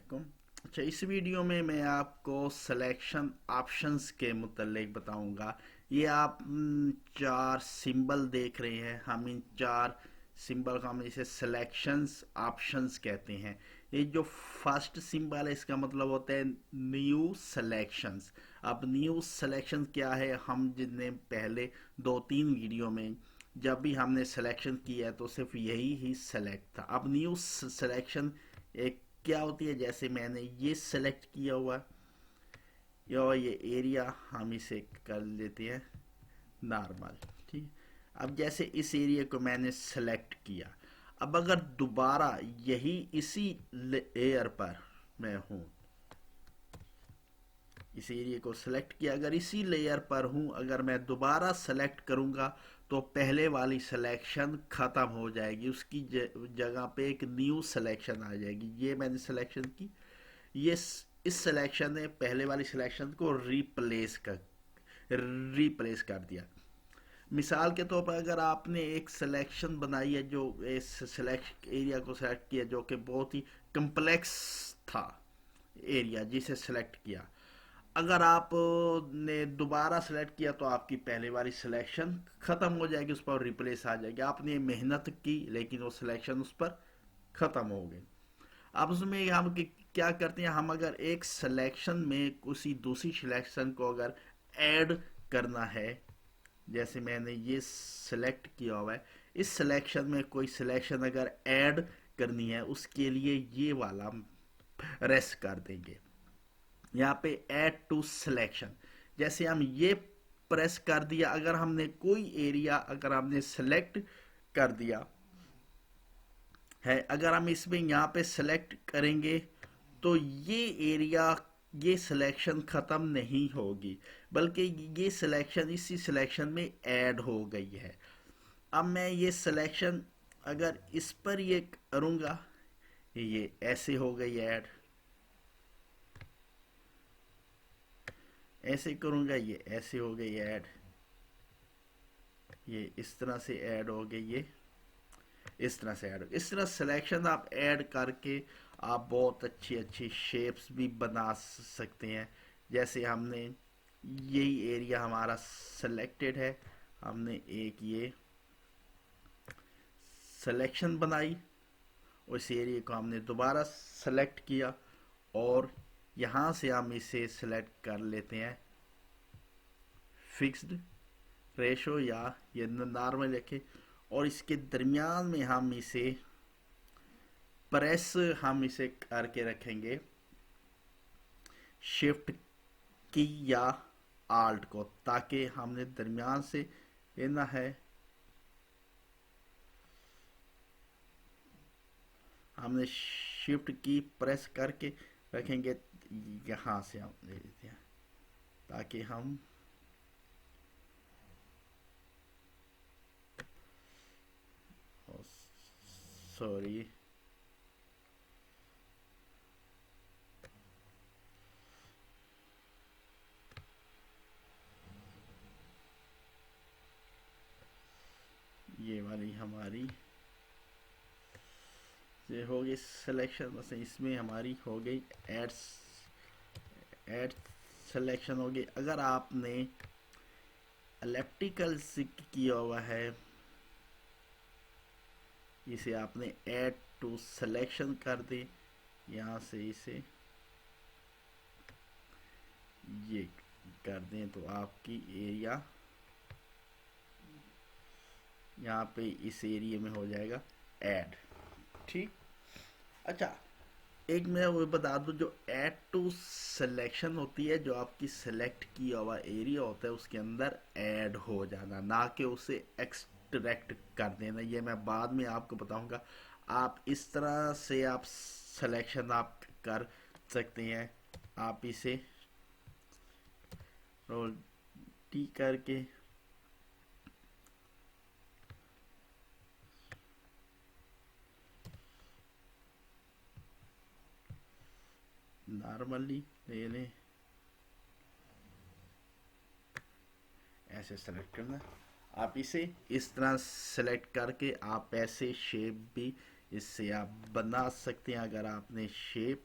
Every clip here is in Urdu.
علیکم۔ اچھا، اس ویڈیو میں آپ کو سلیکشن آپشنز کے متعلق بتاؤں گا۔ یہ آپ چار سمبل دیکھ رہے ہیں، ہم ان چار سمبل کو ہم اسے سلیکشنز آپشنز کہتے ہیں۔ یہ جو فرسٹ سمبل ہے اس کا مطلب ہوتا ہے نیو سلیکشنز۔ اب نیو سلیکشن کیا ہے؟ ہم جن نے پہلے 2-3 ویڈیو میں جب بھی ہم نے سلیکشن کیا ہے تو صرف یہی ہی سلیکٹ تھا۔ اب نیو سلیکشن ایک کیا ہوتی ہے؟ جیسے میں نے یہ سلیکٹ کیا ہوا یا یہ ایریا ہم اسے کر لیتے ہیں نارمل، ٹھیک۔ اب جیسے اس ایریا کو میں نے سلیکٹ کیا، اب اگر دوبارہ یہی اسی لیئر پر میں ہوں، اس ایریا کو سلیکٹ کیا، اگر اسی لیئر پر ہوں، اگر میں دوبارہ سلیکٹ کروں گا تو پہلے والی سلیکشن ختم ہو جائے گی، اس کی جگہ پہ ایک نیو سلیکشن آ جائے گی۔ یہ میں نے سلیکشن کی، یہ اس سلیکشن نے پہلے والی سلیکشن کو ریپلیس کر دیا۔ مثال کے طور پر اگر آپ نے ایک سلیکشن بنائی ہے، جو سلیکٹ ایریا کو سلیکٹ کیا جو کہ بہت ہی کمپلیکس تھا ایریا جسے سلیکٹ کیا، اگر آپ نے دوبارہ سلیکٹ کیا تو آپ کی پہلے والی سلیکشن ختم ہو جائے گی، اس پر ریپلیس آ جائے گی۔ آپ نے محنت کی لیکن وہ سلیکشن اس پر ختم ہو گئی۔ اب اس میں ہم کیا کرتے ہیں؟ ہم اگر ایک سلیکشن میں کسی دوسری سلیکشن کو اگر ایڈ کرنا ہے، جیسے میں نے یہ سلیکٹ کیا ہوا ہے، اس سلیکشن میں کوئی سلیکشن اگر ایڈ کرنی ہے، اس کے لیے یہ والا ریس کر دیں گے یہاں پہ ایڈ ٹو سلیکشن۔ جیسے ہم یہ پریس کر دیا، اگر ہم نے کوئی ایریا اگر ہم نے سلیکٹ کر دیا ہے، اگر ہم اس میں یہاں پہ سلیکٹ کریں گے تو یہ ایریا یہ سلیکشن ختم نہیں ہوگی، بلکہ یہ سلیکشن اسی سلیکشن میں ایڈ ہو گئی ہے۔ اب میں یہ سلیکشن اگر اس پر یہ کروں گا، یہ ایسے ہو گئی ایڈ، ایسے کروں گا یہ ایسے ہو گئی ایڈ، یہ اس طرح سے ایڈ ہو گئی، یہ اس طرح سے ایڈ ہو گئی۔ اس طرح سلیکشن آپ ایڈ کر کے آپ بہت اچھی شیپس بھی بنا سکتے ہیں۔ جیسے ہم نے یہی ایریا ہمارا سلیکٹڈ ہے، ہم نے ایک یہ سلیکشن بنائی، اس ایریا کو ہم نے دوبارہ سلیکٹ کیا اور یہاں سے ہم اسے سلیکٹ کر لیتے ہیں فکسڈ ریشو یا یہ نارمل رکھے، اور اس کے درمیان میں ہم اسے پریس ہم اسے کر کے رکھیں گے شفٹ کی یا آلٹ کو، تاکہ ہم نے درمیان سے لینا ہے، ہم نے شفٹ کی پریس کر کے رکھیں گے، یہاں سے ہم لے لیتے ہیں تاکہ ہم سوری یہ والی ہماری یہ ہو گئی سلیکشن، مثلا اس میں ہماری ہو گئی ایڈ سلیکشن ہو گئی۔ اگر آپ نے الیپٹیکل کیا ہوا ہے، اسے آپ نے ایڈ ٹو سلیکشن کر دیں، یہاں سے اسے یہ کر دیں تو آپ کی ایریا یہاں پہ اس ایریا میں ہو جائے گا ایڈ، ٹھیک۔ اچھا، ایک میں وہ بتا دوں، جو ایڈ ٹو سلیکشن ہوتی ہے، جو آپ کی سلیکٹ کیا ہوا ایریا ہوتا ہے اس کے اندر ایڈ ہو جانا، نہ کہ اسے ایکسٹریکٹ کر دینا۔ یہ میں بعد میں آپ کو بتاؤں گا۔ آپ اس طرح سے آپ سلیکشن آپ کر سکتے ہیں، آپ اسے رول ٹی کر کے نارملی لے لیں، ایسے سلیکٹ کرنا، آپ اسے اس طرح سلیکٹ کر کے آپ ایسے شیپ بھی اس سے آپ بنا سکتے ہیں۔ اگر آپ نے شیپ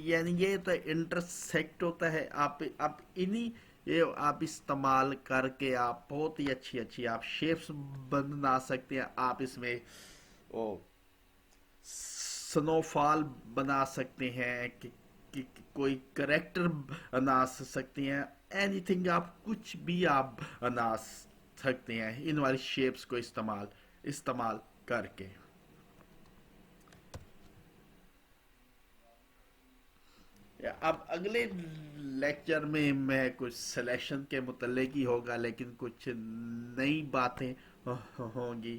یعنی یہ تو انٹرسیکٹ ہوتا ہے، آپ انہی یہ آپ استعمال کر کے آپ بہت ہی اچھی اچھی آپ شیپس بنا سکتے ہیں. آپ اس میں او سنو فال بنا سکتے ہیں کوئی کریکٹر بنا سکتے ہیں. اینی تھنگ آپ کچھ بھی آپ بنا سکتے ہیں ان والی شیپس کو استعمال کر کے. اب اگلے لیکچر میں کچھ سلیکشن کے متعلق ہی ہوگا، لیکن کچھ نئی باتیں ہوں گی.